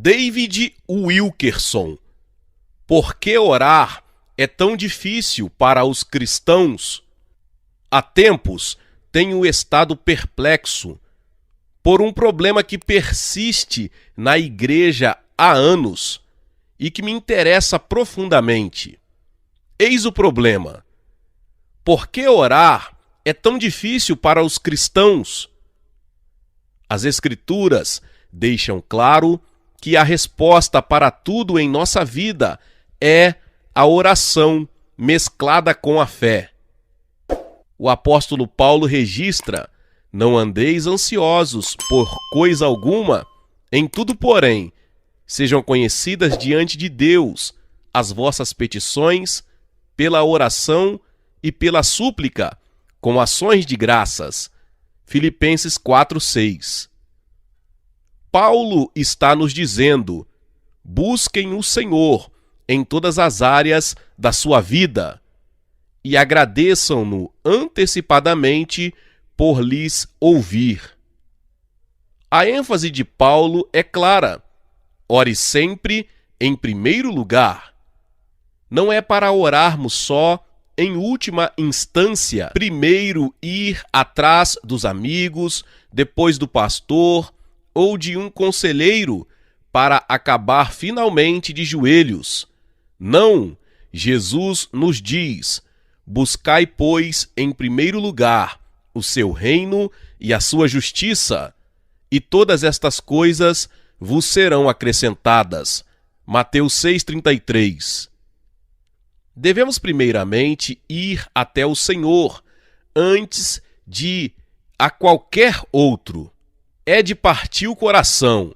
David Wilkerson. Por que orar é tão difícil para os cristãos? Há tempos tenho estado perplexo por um problema que persiste na igreja há anos e que me interessa profundamente. Eis o problema. Por que orar é tão difícil para os cristãos? As Escrituras deixam claro que a resposta para tudo em nossa vida é a oração mesclada com a fé. O apóstolo Paulo registra: não andeis ansiosos por coisa alguma, em tudo, porém, sejam conhecidas diante de Deus as vossas petições, pela oração e pela súplica, com ações de graças. Filipenses 4:6. Paulo está nos dizendo: busquem o Senhor em todas as áreas da sua vida e agradeçam-no antecipadamente por lhes ouvir. A ênfase de Paulo é clara: ore sempre em primeiro lugar. Não é para orarmos só em última instância, primeiro ir atrás dos amigos, depois do pastor ou de um conselheiro, para acabar finalmente de joelhos. Não, Jesus nos diz: buscai, pois, em primeiro lugar o seu reino e a sua justiça, e todas estas coisas vos serão acrescentadas. Mateus 6,33. Devemos primeiramente ir até o Senhor antes de a qualquer outro. É de partir o coração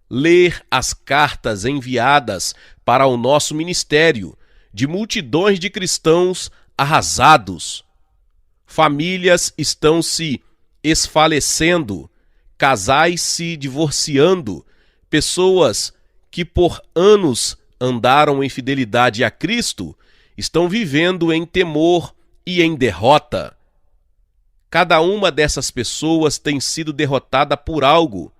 ler as cartas enviadas para o nosso ministério de multidões de cristãos arrasados. Famílias estão se esfalecendo, casais se divorciando, pessoas que por anos andaram em fidelidade a Cristo estão vivendo em temor e em derrota. Cada uma dessas pessoas tem sido derrotada por algo: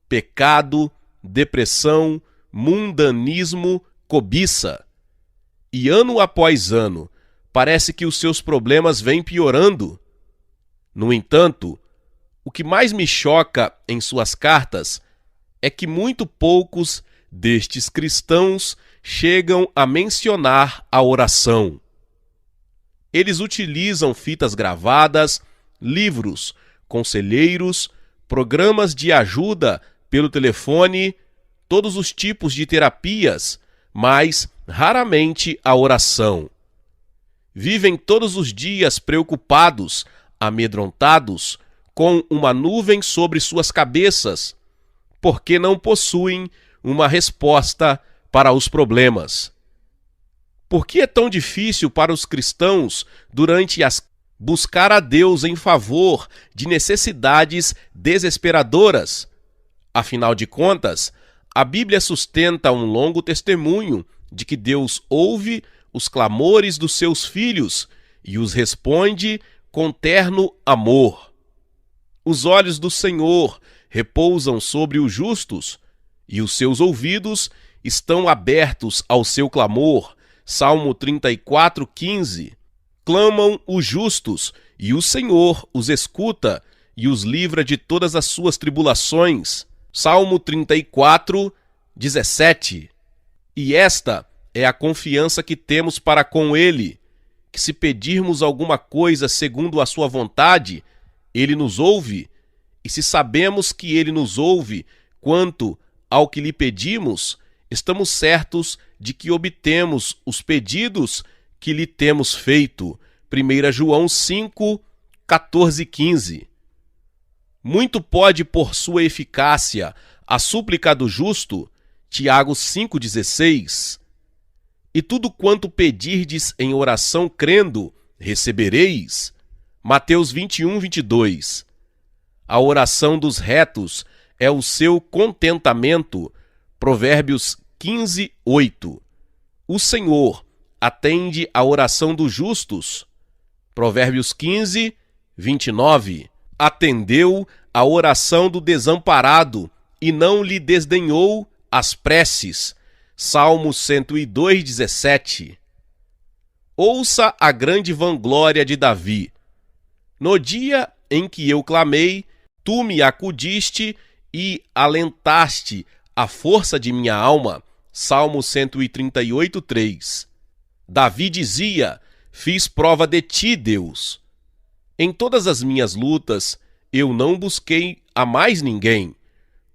pecado, depressão, mundanismo, cobiça. E ano após ano, parece que os seus problemas vêm piorando. No entanto, o que mais me choca em suas cartas é que muito poucos destes cristãos chegam a mencionar a oração. Eles utilizam fitas gravadas, livros, conselheiros, programas de ajuda pelo telefone, todos os tipos de terapias, mas raramente a oração. Vivem todos os dias preocupados, amedrontados, com uma nuvem sobre suas cabeças, porque não possuem uma resposta para os problemas. Por que é tão difícil para os cristãos, durante as buscar a Deus em favor de necessidades desesperadoras? Afinal de contas, a Bíblia sustenta um longo testemunho de que Deus ouve os clamores dos seus filhos e os responde com terno amor. Os olhos do Senhor repousam sobre os justos e os seus ouvidos estão abertos ao seu clamor. Salmo 34:15. Clamam os justos, e o Senhor os escuta e os livra de todas as suas tribulações. Salmo 34:17. E esta é a confiança que temos para com Ele, que se pedirmos alguma coisa segundo a sua vontade, Ele nos ouve, e se sabemos que Ele nos ouve quanto ao que lhe pedimos, estamos certos de que obtemos os pedidos que lhe temos feito. 1 João 5:14-15. Muito pode, por sua eficácia, a súplica do justo. Tiago 5:16. E tudo quanto pedirdes em oração crendo, recebereis. Mateus 21:22. A oração dos retos é o seu contentamento. Provérbios 15:8. O Senhor atende a oração dos justos. Provérbios 15:29. Atendeu a oração do desamparado e não lhe desdenhou as preces, Salmo 102:17. Ouça a grande vanglória de Davi. No dia em que eu clamei, tu me acudiste e alentaste a força de minha alma. Salmo 138:3. Davi dizia: fiz prova de ti, Deus. Em todas as minhas lutas, eu não busquei a mais ninguém.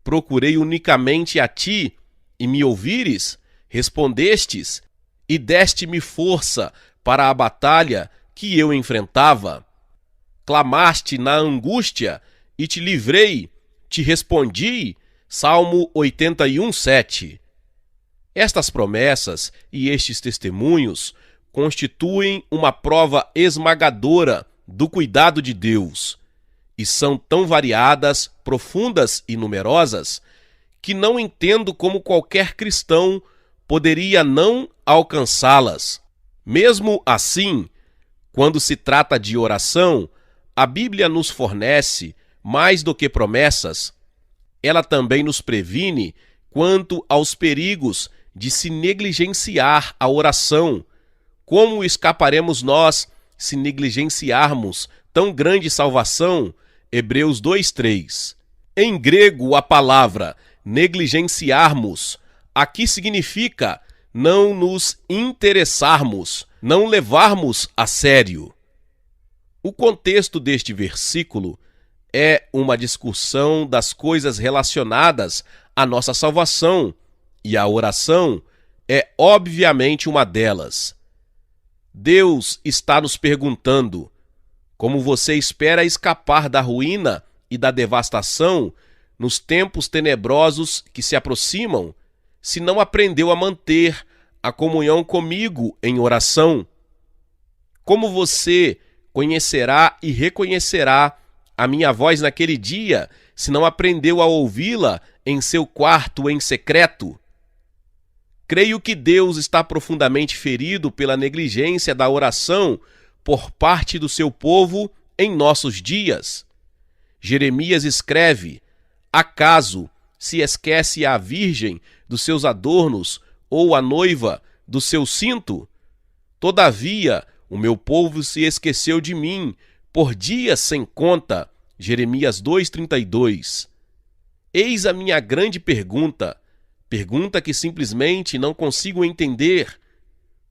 Procurei unicamente a ti, e me ouvires, respondestes, e deste-me força para a batalha que eu enfrentava. Clamaste na angústia, e te livrei, te respondi. Salmo 81:7. Estas promessas e estes testemunhos constituem uma prova esmagadora do cuidado de Deus, e são tão variadas, profundas e numerosas, que não entendo como qualquer cristão poderia não alcançá-las. Mesmo assim, quando se trata de oração, a Bíblia nos fornece mais do que promessas. Ela também nos previne quanto aos perigos de se negligenciar a oração. Como escaparemos nós se negligenciarmos tão grande salvação? Hebreus 2:3. Em grego, a palavra negligenciarmos aqui significa não nos interessarmos, não levarmos a sério. O contexto deste versículo é uma discussão das coisas relacionadas à nossa salvação, e a oração é obviamente uma delas. Deus está nos perguntando: como você espera escapar da ruína e da devastação nos tempos tenebrosos que se aproximam, se não aprendeu a manter a comunhão comigo em oração? Como você conhecerá e reconhecerá a minha voz naquele dia, se não aprendeu a ouvi-la em seu quarto em secreto? Creio que Deus está profundamente ferido pela negligência da oração por parte do seu povo em nossos dias. Jeremias escreve: acaso se esquece a virgem dos seus adornos ou a noiva do seu cinto? Todavia, o meu povo se esqueceu de mim por dias sem conta. Jeremias 2:32. Eis a minha grande pergunta que simplesmente não consigo entender.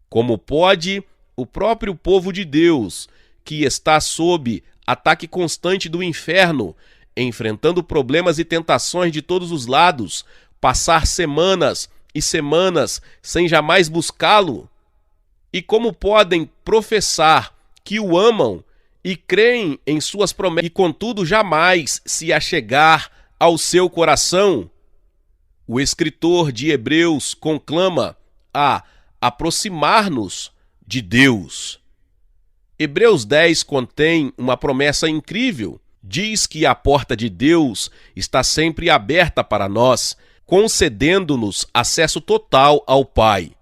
Como pode o próprio povo de Deus, que está sob ataque constante do inferno, enfrentando problemas e tentações de todos os lados, passar semanas e semanas sem jamais buscá-lo? E como podem professar que o amam e creem em suas promessas e contudo jamais se achegar ao seu coração? O escritor de Hebreus conclama a aproximar-nos de Deus. Hebreus 10 contém uma promessa incrível. Diz que a porta de Deus está sempre aberta para nós, concedendo-nos acesso total ao Pai.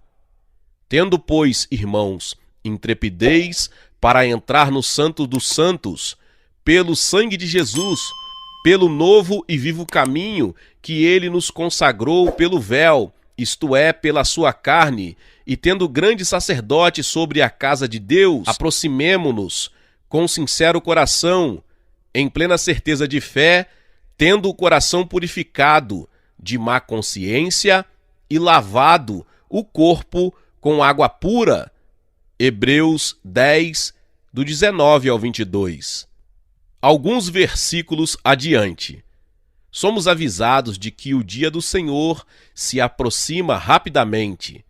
Tendo, pois, irmãos, intrepidez para entrar no Santo dos Santos, pelo sangue de Jesus, pelo novo e vivo caminho que ele nos consagrou pelo véu, isto é, pela sua carne, e tendo grande sacerdote sobre a casa de Deus, aproximemo-nos com sincero coração, em plena certeza de fé, tendo o coração purificado de má consciência e lavado o corpo com água pura. Hebreus 10, do 19 ao 22. Alguns versículos adiante, somos avisados de que o dia do Senhor se aproxima rapidamente.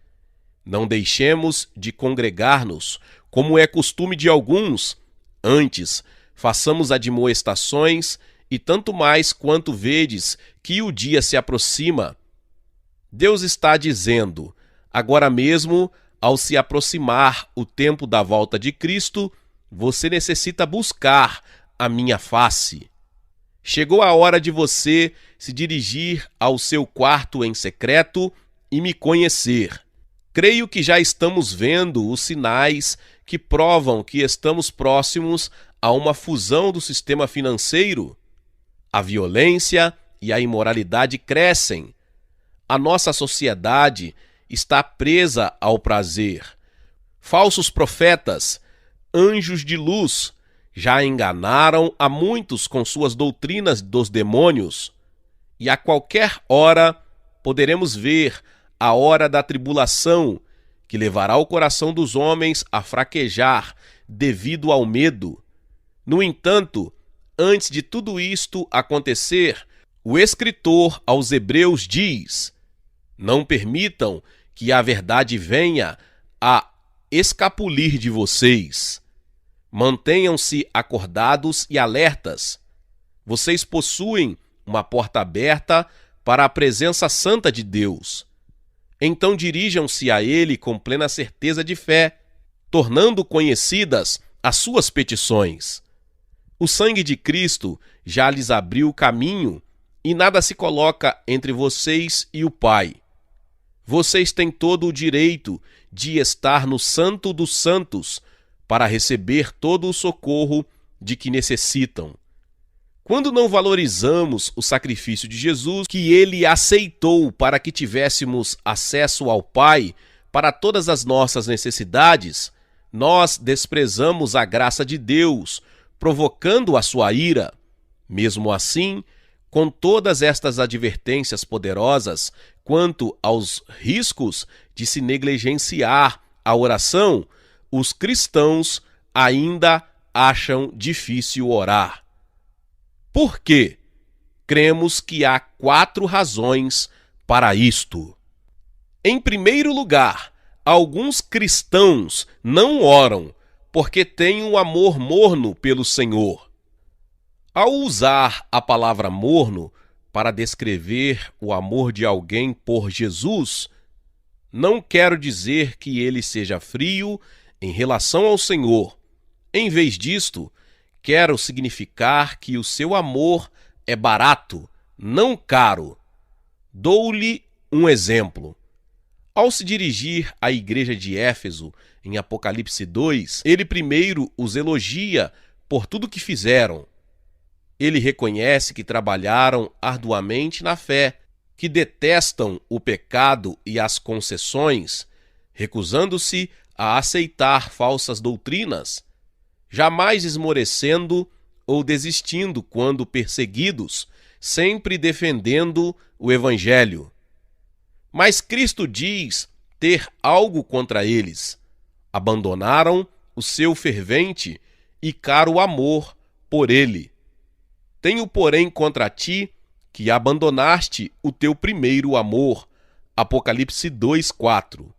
Não deixemos de congregar-nos, como é costume de alguns. Antes, façamos admoestações, e tanto mais quanto vedes que o dia se aproxima. Deus está dizendo: agora mesmo, ao se aproximar o tempo da volta de Cristo, você necessita buscar a minha face. Chegou a hora de você se dirigir ao seu quarto em secreto e me conhecer. Creio que já estamos vendo os sinais que provam que estamos próximos a uma fusão do sistema financeiro. A violência e a imoralidade crescem. A nossa sociedade está presa ao prazer. Falsos profetas, anjos de luz, já enganaram a muitos com suas doutrinas dos demônios. E a qualquer hora poderemos ver a hora da tribulação, que levará o coração dos homens a fraquejar devido ao medo. No entanto, antes de tudo isto acontecer, o escritor aos Hebreus diz: não permitam que a verdade venha a escapulir de vocês. Mantenham-se acordados e alertas. Vocês possuem uma porta aberta para a presença santa de Deus. Então dirijam-se a Ele com plena certeza de fé, tornando conhecidas as suas petições. O sangue de Cristo já lhes abriu o caminho e nada se coloca entre vocês e o Pai. Vocês têm todo o direito de estar no Santo dos Santos para receber todo o socorro de que necessitam. Quando não valorizamos o sacrifício de Jesus, que Ele aceitou para que tivéssemos acesso ao Pai para todas as nossas necessidades, nós desprezamos a graça de Deus, provocando a sua ira. Mesmo assim, com todas estas advertências poderosas quanto aos riscos de se negligenciar a oração, os cristãos ainda acham difícil orar. Por quê? Cremos que há 4 razões para isto. Em primeiro lugar, alguns cristãos não oram porque têm um amor morno pelo Senhor. Ao usar a palavra morno para descrever o amor de alguém por Jesus, não quero dizer que ele seja frio em relação ao Senhor. Em vez disto, quero significar que o seu amor é barato, não caro. Dou-lhe um exemplo. Ao se dirigir à igreja de Éfeso, em Apocalipse 2, ele primeiro os elogia por tudo que fizeram. Ele reconhece que trabalharam arduamente na fé, que detestam o pecado e as concessões, recusando-se a aceitar falsas doutrinas, jamais esmorecendo ou desistindo quando perseguidos, sempre defendendo o Evangelho. Mas Cristo diz ter algo contra eles. Abandonaram o seu fervente e caro amor por ele. Tenho, porém, contra ti que abandonaste o teu primeiro amor. Apocalipse 2:4.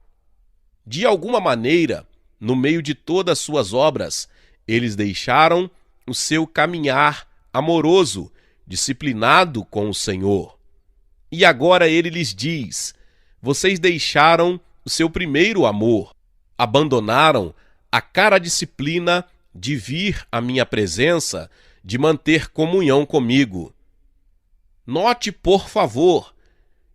De alguma maneira, no meio de todas suas obras, eles deixaram o seu caminhar amoroso, disciplinado com o Senhor. E agora ele lhes diz: vocês deixaram o seu primeiro amor, abandonaram a cara disciplina de vir à minha presença, de manter comunhão comigo. Note, por favor,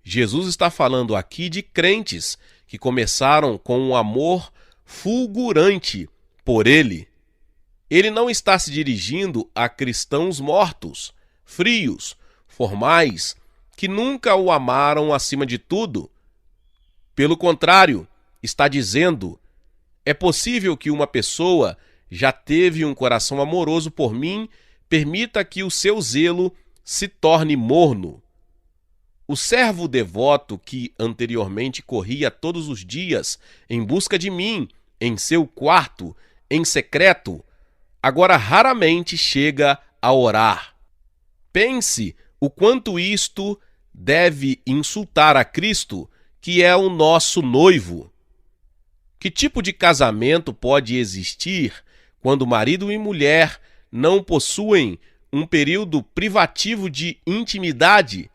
Jesus está falando aqui de crentes que começaram com um amor fulgurante por ele. Ele não está se dirigindo a cristãos mortos, frios, formais, que nunca o amaram acima de tudo. Pelo contrário, está dizendo: é possível que uma pessoa já teve um coração amoroso por mim, permita que o seu zelo se torne morno. O servo devoto que anteriormente corria todos os dias em busca de mim, em seu quarto, em secreto, agora raramente chega a orar. Pense o quanto isto deve insultar a Cristo, que é o nosso noivo. Que tipo de casamento pode existir quando marido e mulher não possuem um período privativo de intimidade?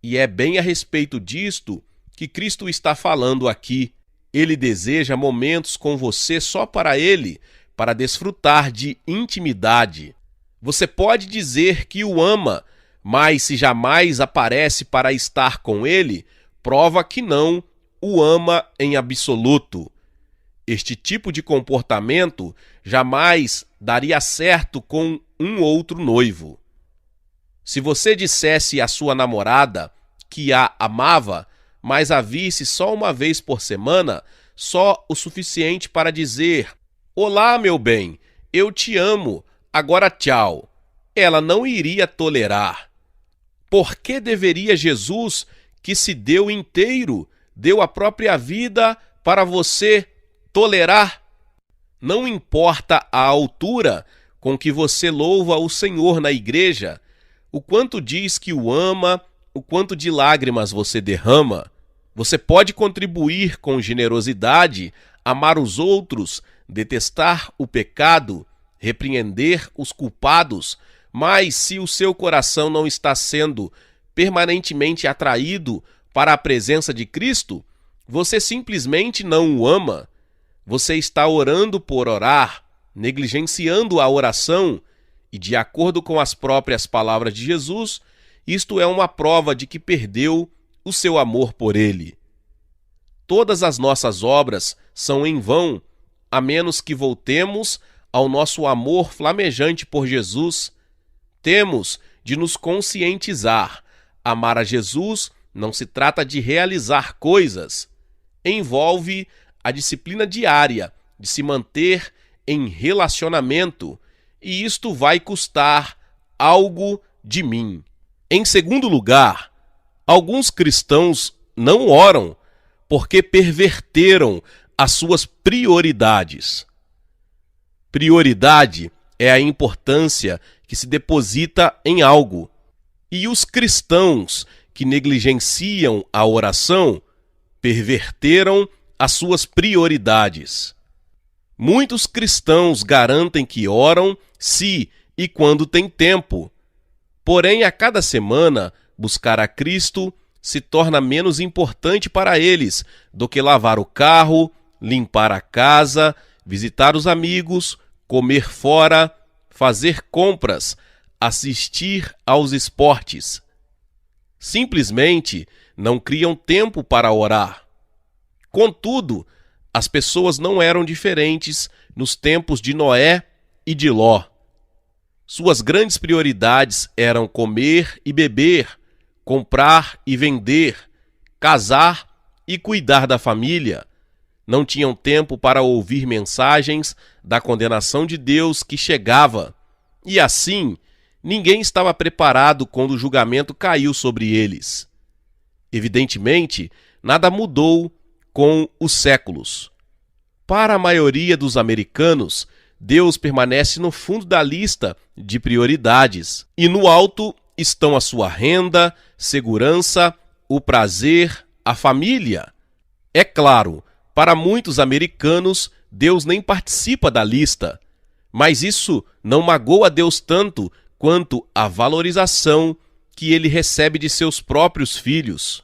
E é bem a respeito disto que Cristo está falando aqui. Ele deseja momentos com você só para Ele, para desfrutar de intimidade. Você pode dizer que o ama, mas se jamais aparece para estar com Ele, prova que não o ama em absoluto. Este tipo de comportamento jamais daria certo com um outro noivo. Se você dissesse à sua namorada que a amava, mas a visse só uma vez por semana, só o suficiente para dizer: "Olá, meu bem, eu te amo, agora tchau", ela não iria tolerar. Por que deveria Jesus, que se deu inteiro, deu a própria vida para você, tolerar? Não importa a altura com que você louva o Senhor na igreja, o quanto diz que o ama, o quanto de lágrimas você derrama. Você pode contribuir com generosidade, amar os outros, detestar o pecado, repreender os culpados, mas se o seu coração não está sendo permanentemente atraído para a presença de Cristo, você simplesmente não o ama. Você está orando por orar, negligenciando a oração, e de acordo com as próprias palavras de Jesus, isto é uma prova de que perdeu o seu amor por ele. Todas as nossas obras são em vão, a menos que voltemos ao nosso amor flamejante por Jesus. Temos de nos conscientizar. Amar a Jesus não se trata de realizar coisas. Envolve a disciplina diária de se manter em relacionamento, e isto vai custar algo de mim. Em segundo lugar, alguns cristãos não oram porque perverteram as suas prioridades. Prioridade é a importância que se deposita em algo. E os cristãos que negligenciam a oração perverteram as suas prioridades. Muitos cristãos garantem que oram se e quando têm tempo. Porém, a cada semana, buscar a Cristo se torna menos importante para eles do que lavar o carro, limpar a casa, visitar os amigos, comer fora, fazer compras, assistir aos esportes. Simplesmente não criam tempo para orar. Contudo, as pessoas não eram diferentes nos tempos de Noé e de Ló. Suas grandes prioridades eram comer e beber, comprar e vender, casar e cuidar da família. Não tinham tempo para ouvir mensagens da condenação de Deus que chegava. E assim, ninguém estava preparado quando o julgamento caiu sobre eles. Evidentemente, nada mudou com os séculos. Para a maioria dos americanos, Deus permanece no fundo da lista de prioridades, e no alto estão a sua renda, segurança, o prazer, a família. É claro, para muitos americanos, Deus nem participa da lista, mas isso não magoa Deus tanto quanto a valorização que ele recebe de seus próprios filhos.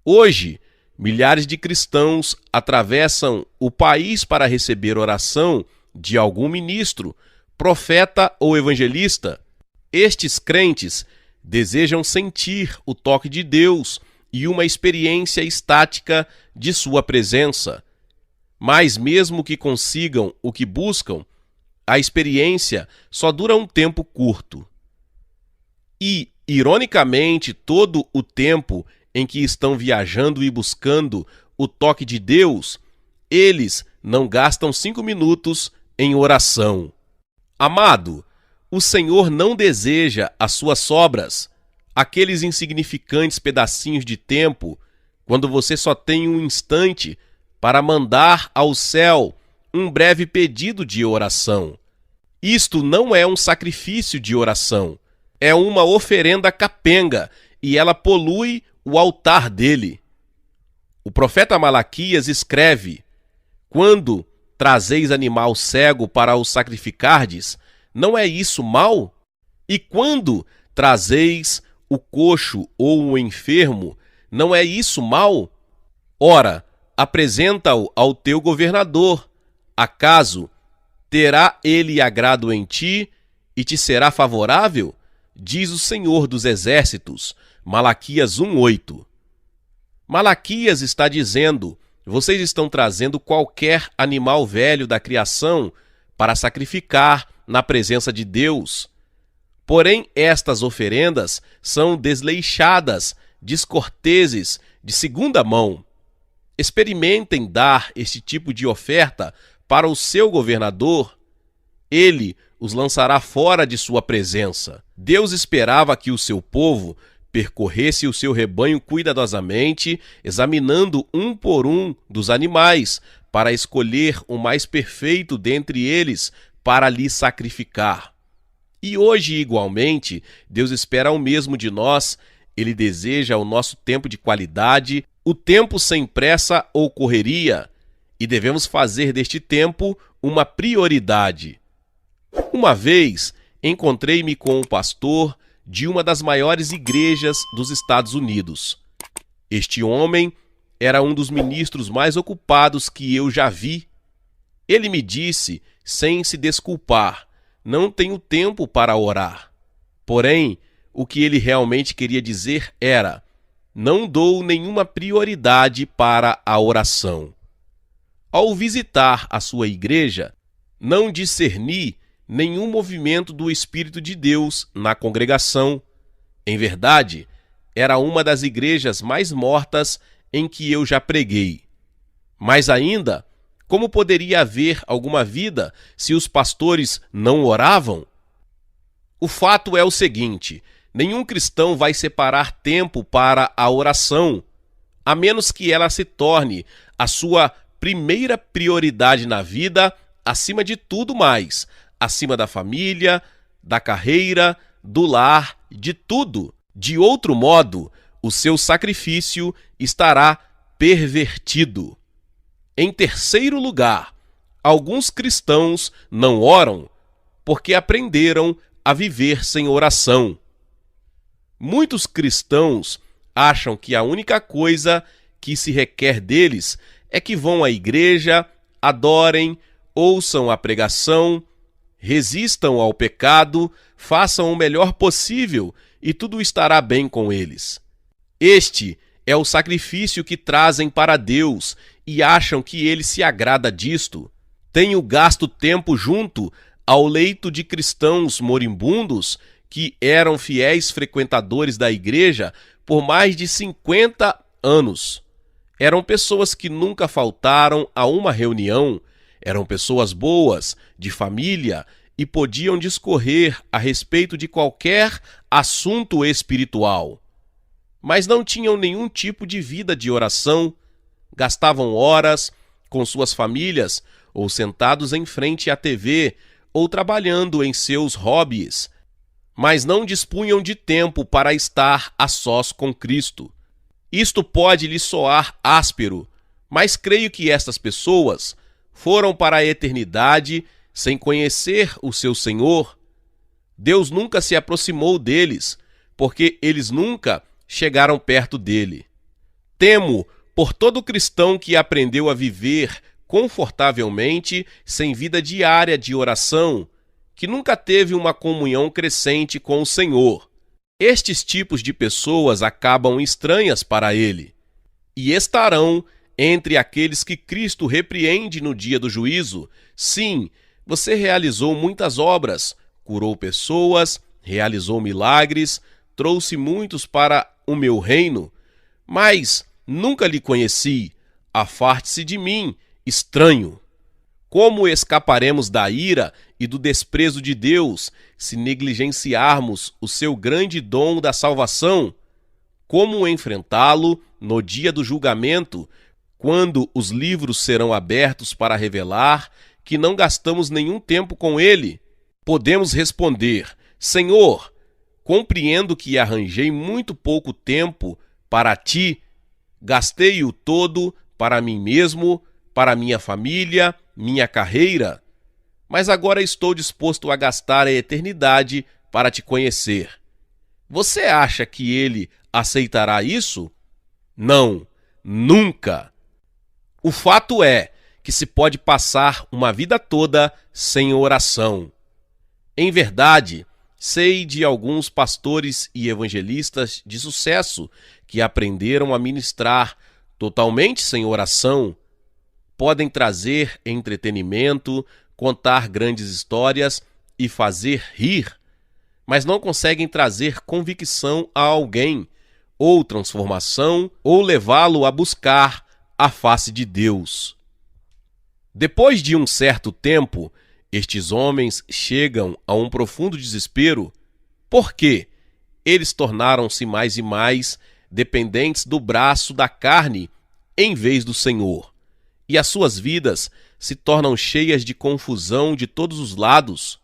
Hoje, milhares de cristãos atravessam o país para receber oração de algum ministro, profeta ou evangelista. Estes crentes desejam sentir o toque de Deus e uma experiência estática de sua presença. Mas mesmo que consigam o que buscam, a experiência só dura um tempo curto. E, ironicamente, todo o tempo em que estão viajando e buscando o toque de Deus, eles não gastam 5 minutos em oração. Amado, o Senhor não deseja as suas sobras, aqueles insignificantes pedacinhos de tempo, quando você só tem um instante para mandar ao céu um breve pedido de oração. Isto não é um sacrifício de oração, é uma oferenda capenga, e ela polui o altar dele. O profeta Malaquias escreve: "Quando trazeis animal cego para o sacrificardes, não é isso mal? E quando trazeis o coxo ou o enfermo, não é isso mal? Ora, apresenta-o ao teu governador. Acaso terá ele agrado em ti e te será favorável? Diz o Senhor dos Exércitos." Malaquias 1:8. Malaquias está dizendo: vocês estão trazendo qualquer animal velho da criação para sacrificar na presença de Deus. Porém, estas oferendas são desleixadas, descorteses, de segunda mão. Experimentem dar este tipo de oferta para o seu governador. Ele os lançará fora de sua presença. Deus esperava que o seu povo percorresse o seu rebanho cuidadosamente, examinando um por um dos animais, para escolher o mais perfeito dentre eles para lhe sacrificar. E hoje, igualmente, Deus espera o mesmo de nós. Ele deseja o nosso tempo de qualidade, o tempo sem pressa ou correria, e devemos fazer deste tempo uma prioridade. Uma vez, encontrei-me com um pastor de uma das maiores igrejas dos Estados Unidos. Este homem era um dos ministros mais ocupados que eu já vi. Ele me disse, sem se desculpar, não tenho tempo para orar. Porém, o que ele realmente queria dizer era, não dou nenhuma prioridade para a oração. Ao visitar a sua igreja, não discerni nenhum movimento do Espírito de Deus na congregação. Em verdade, era uma das igrejas mais mortas em que eu já preguei. Mas ainda, como poderia haver alguma vida se os pastores não oravam? O fato é o seguinte: nenhum cristão vai separar tempo para a oração, a menos que ela se torne a sua primeira prioridade na vida, acima de tudo mais, acima da família, da carreira, do lar, de tudo. De outro modo, o seu sacrifício estará pervertido. Em terceiro lugar, alguns cristãos não oram porque aprenderam a viver sem oração. Muitos cristãos acham que a única coisa que se requer deles é que vão à igreja, adorem, ouçam a pregação, resistam ao pecado, façam o melhor possível e tudo estará bem com eles. Este é o sacrifício que trazem para Deus e acham que ele se agrada disto. Tenho gasto tempo junto ao leito de cristãos moribundos que eram fiéis frequentadores da igreja por mais de 50 anos. Eram pessoas que nunca faltaram a uma reunião, eram pessoas boas, de família, e podiam discorrer a respeito de qualquer assunto espiritual. Mas não tinham nenhum tipo de vida de oração, gastavam horas com suas famílias, ou sentados em frente à TV, ou trabalhando em seus hobbies, mas não dispunham de tempo para estar a sós com Cristo. Isto pode lhe soar áspero, mas creio que estas pessoas foram para a eternidade sem conhecer o seu Senhor. Deus nunca se aproximou deles, porque eles nunca chegaram perto dele. Temo por todo cristão que aprendeu a viver confortavelmente, sem vida diária de oração, que nunca teve uma comunhão crescente com o Senhor. Estes tipos de pessoas acabam estranhas para ele, e estarão entre aqueles que Cristo repreende no dia do juízo. Sim, você realizou muitas obras, curou pessoas, realizou milagres, trouxe muitos para o meu reino, mas nunca lhe conheci. Afaste-se de mim, estranho. Como escaparemos da ira e do desprezo de Deus se negligenciarmos o seu grande dom da salvação? Como enfrentá-lo no dia do julgamento, quando os livros serão abertos para revelar que não gastamos nenhum tempo com ele? Podemos responder: Senhor, compreendo que arranjei muito pouco tempo para ti, gastei-o todo para mim mesmo, para minha família, minha carreira, mas agora estou disposto a gastar a eternidade para te conhecer. Você acha que ele aceitará isso? Não, nunca. O fato é que se pode passar uma vida toda sem oração. Em verdade, sei de alguns pastores e evangelistas de sucesso que aprenderam a ministrar totalmente sem oração. Podem trazer entretenimento, contar grandes histórias e fazer rir, mas não conseguem trazer convicção a alguém ou transformação, ou levá-lo a buscar a face de Deus. Depois de um certo tempo, estes homens chegam a um profundo desespero, porque eles tornaram-se mais e mais dependentes do braço da carne em vez do Senhor, e as suas vidas se tornam cheias de confusão de todos os lados.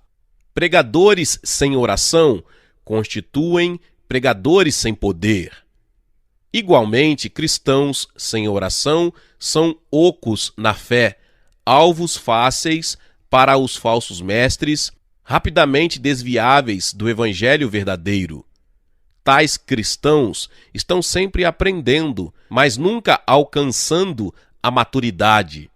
Pregadores sem oração constituem pregadores sem poder. Igualmente, cristãos sem oração são ocos na fé, alvos fáceis para os falsos mestres, rapidamente desviáveis do evangelho verdadeiro. Tais cristãos estão sempre aprendendo, mas nunca alcançando a maturidade.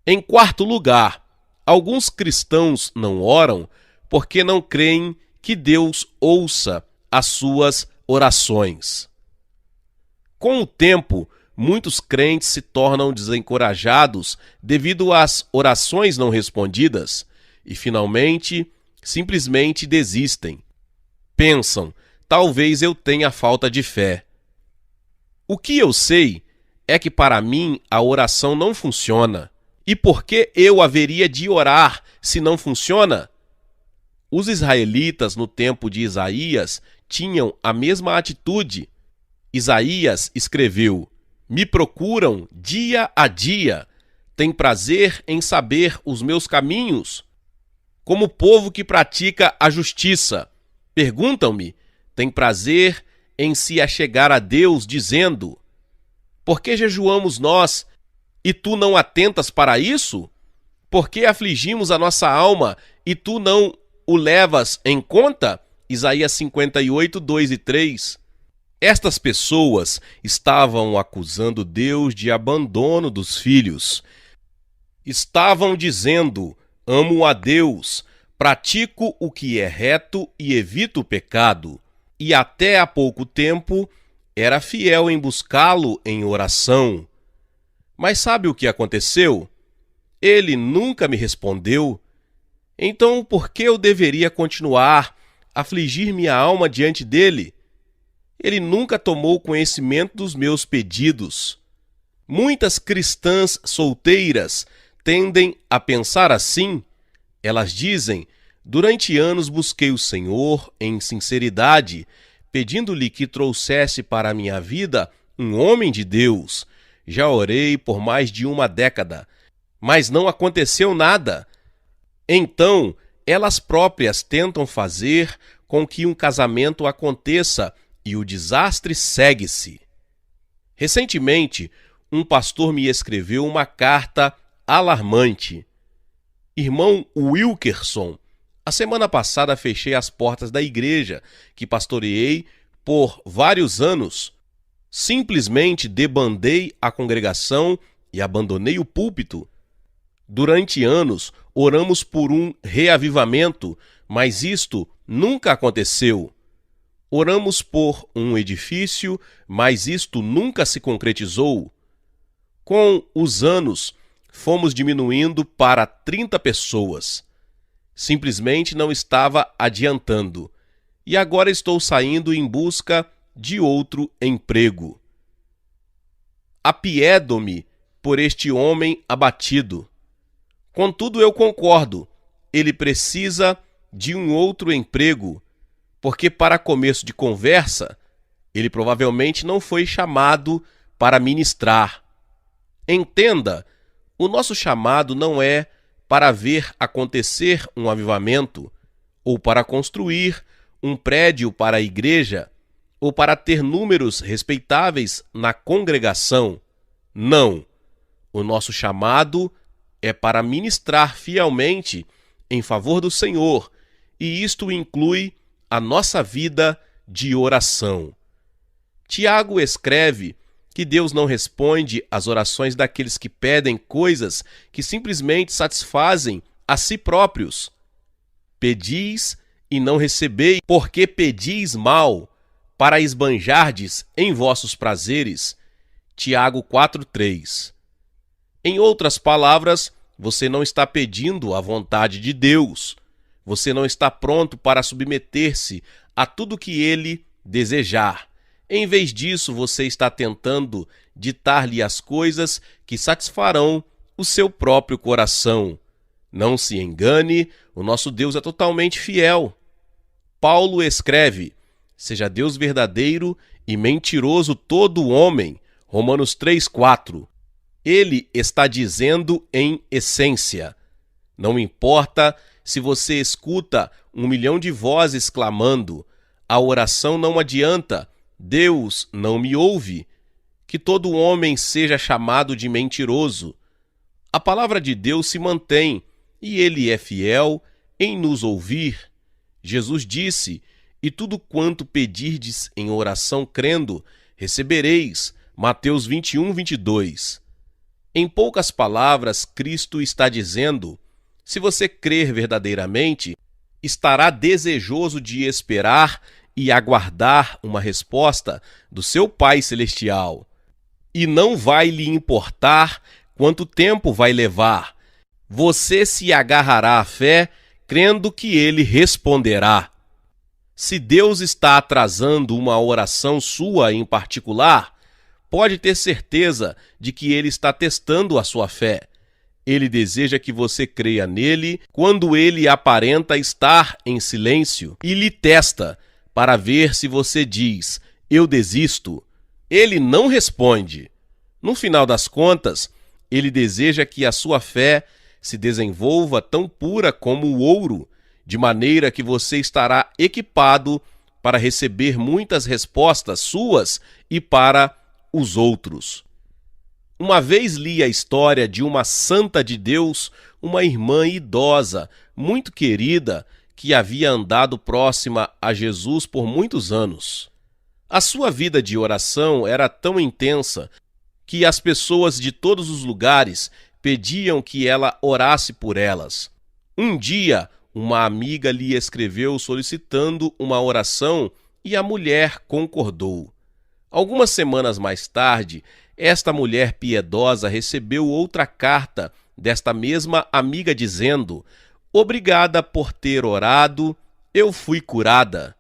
Em quarto lugar, alguns cristãos não oram porque não creem que Deus ouça as suas orações. Com o tempo, muitos crentes se tornam desencorajados devido às orações não respondidas e, finalmente, simplesmente desistem. Pensam, talvez eu tenha falta de fé. O que eu sei é que para mim a oração não funciona. E por que eu haveria de orar se não funciona? Os israelitas no tempo de Isaías tinham a mesma atitude. Isaías escreveu: "Me procuram dia a dia, têm prazer em saber os meus caminhos. Como povo que pratica a justiça, perguntam-me, têm prazer em se achegar a Deus, dizendo: por que jejuamos nós, e tu não atentas para isso? Por que afligimos a nossa alma, e tu não o levas em conta?" Isaías 58, 2 e 3. Estas pessoas estavam acusando Deus de abandono dos filhos. Estavam dizendo: amo a Deus, pratico o que é reto e evito o pecado. E até há pouco tempo era fiel em buscá-lo em oração. Mas sabe o que aconteceu? Ele nunca me respondeu. Então por que eu deveria continuar a afligir minha alma diante dele? Ele nunca tomou conhecimento dos meus pedidos. Muitas cristãs solteiras tendem a pensar assim. Elas dizem: durante anos busquei o Senhor em sinceridade, pedindo-lhe que trouxesse para a minha vida um homem de Deus. Já orei por mais de uma década, mas não aconteceu nada. Então, elas próprias tentam fazer com que um casamento aconteça e o desastre segue-se. Recentemente, um pastor me escreveu uma carta alarmante. Irmão Wilkerson, a semana passada fechei as portas da igreja que pastoreei por vários anos. Simplesmente debandei a congregação e abandonei o púlpito. Durante anos, oramos por um reavivamento, mas isto nunca aconteceu. Oramos por um edifício, mas isto nunca se concretizou. Com os anos, fomos diminuindo para 30 pessoas. Simplesmente não estava adiantando. E agora estou saindo em busca de outro emprego. Apiedo-me por este homem abatido. Contudo, eu concordo, ele precisa de um outro emprego, porque para começo de conversa, ele provavelmente não foi chamado para ministrar. Entenda, o nosso chamado não é para ver acontecer um avivamento, ou para construir um prédio para a igreja, ou para ter números respeitáveis na congregação. Não, o nosso chamado é para ministrar fielmente em favor do Senhor, e isto inclui a nossa vida de oração. Tiago escreve que Deus não responde às orações daqueles que pedem coisas que simplesmente satisfazem a si próprios. Pedis e não recebeis, porque pedis mal, para esbanjardes em vossos prazeres. Tiago 4:3. Em outras palavras, você não está pedindo a vontade de Deus. Você não está pronto para submeter-se a tudo que Ele desejar. Em vez disso, você está tentando ditar-lhe as coisas que satisfarão o seu próprio coração. Não se engane, o nosso Deus é totalmente fiel. Paulo escreve: seja Deus verdadeiro e mentiroso todo homem. Romanos 3:4. Ele está dizendo em essência: não importa se você escuta 1 milhão de vozes clamando, a oração não adianta, Deus não me ouve, que todo homem seja chamado de mentiroso. A palavra de Deus se mantém e ele é fiel em nos ouvir. Jesus disse: e tudo quanto pedirdes em oração crendo, recebereis. Mateus 21:22. Em poucas palavras, Cristo está dizendo: se você crer verdadeiramente, estará desejoso de esperar e aguardar uma resposta do seu Pai Celestial. E não vai lhe importar quanto tempo vai levar. Você se agarrará à fé, crendo que ele responderá. Se Deus está atrasando uma oração sua em particular, pode ter certeza de que ele está testando a sua fé. Ele deseja que você creia nele quando ele aparenta estar em silêncio e lhe testa para ver se você diz: eu desisto. Ele não responde. No final das contas, ele deseja que a sua fé se desenvolva tão pura como o ouro, de maneira que você estará equipado para receber muitas respostas suas e para os outros. Uma vez li a história de uma santa de Deus, uma irmã idosa, muito querida, que havia andado próxima a Jesus por muitos anos. A sua vida de oração era tão intensa que as pessoas de todos os lugares pediam que ela orasse por elas. Um dia, uma amiga lhe escreveu solicitando uma oração e a mulher concordou. Algumas semanas mais tarde, esta mulher piedosa recebeu outra carta desta mesma amiga dizendo: obrigada por ter orado, eu fui curada.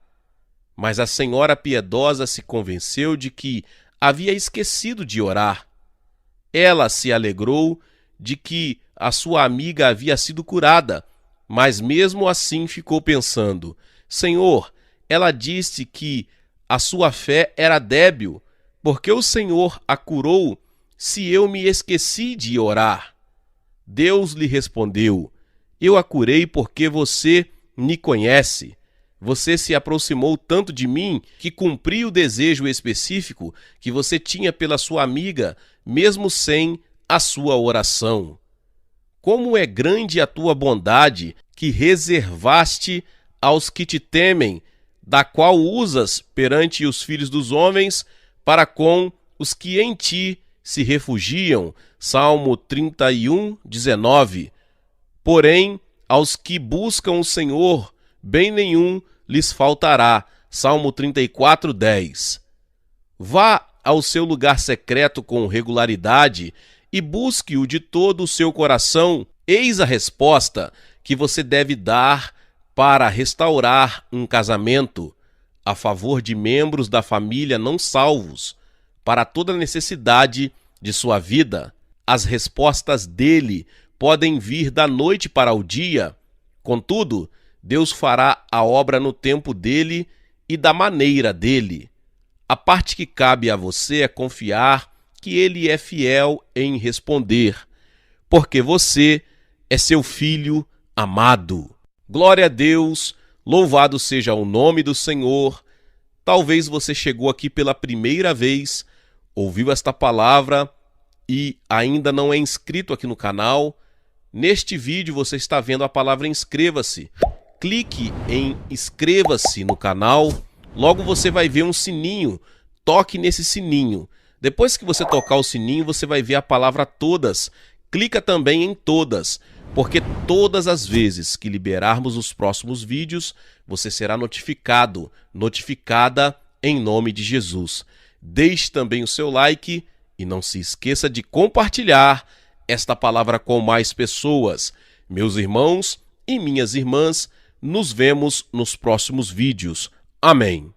Mas a senhora piedosa se convenceu de que havia esquecido de orar. Ela se alegrou de que a sua amiga havia sido curada, mas mesmo assim ficou pensando: Senhor, ela disse que a sua fé era débil, porque o Senhor a curou se eu me esqueci de orar. Deus lhe respondeu: eu a curei porque você me conhece. Você se aproximou tanto de mim que cumpri o desejo específico que você tinha pela sua amiga, mesmo sem a sua oração. Como é grande a tua bondade que reservaste aos que te temem, da qual usas perante os filhos dos homens para com os que em ti se refugiam. Salmo 31:19. Porém, aos que buscam o Senhor, bem nenhum lhes faltará. Salmo 34:10. Vá ao seu lugar secreto com regularidade e busque-o de todo o seu coração. Eis a resposta que você deve dar para restaurar um casamento a favor de membros da família não salvos, para toda necessidade de sua vida. As respostas dele podem vir da noite para o dia. Contudo, Deus fará a obra no tempo dele e da maneira dele. A parte que cabe a você é confiar que ele é fiel em responder, porque você é seu filho amado. Glória a Deus, louvado seja o nome do Senhor. Talvez você chegou aqui pela primeira vez, ouviu esta palavra e ainda não é inscrito aqui no canal. Neste vídeo você está vendo a palavra inscreva-se. Clique em inscreva-se no canal, logo você vai ver um sininho, toque nesse sininho. Depois que você tocar o sininho, você vai ver a palavra todas. Clica também em todas, porque todas as vezes que liberarmos os próximos vídeos, você será notificado, notificada em nome de Jesus. Deixe também o seu like e não se esqueça de compartilhar esta palavra com mais pessoas. Meus irmãos e minhas irmãs, nos vemos nos próximos vídeos. Amém.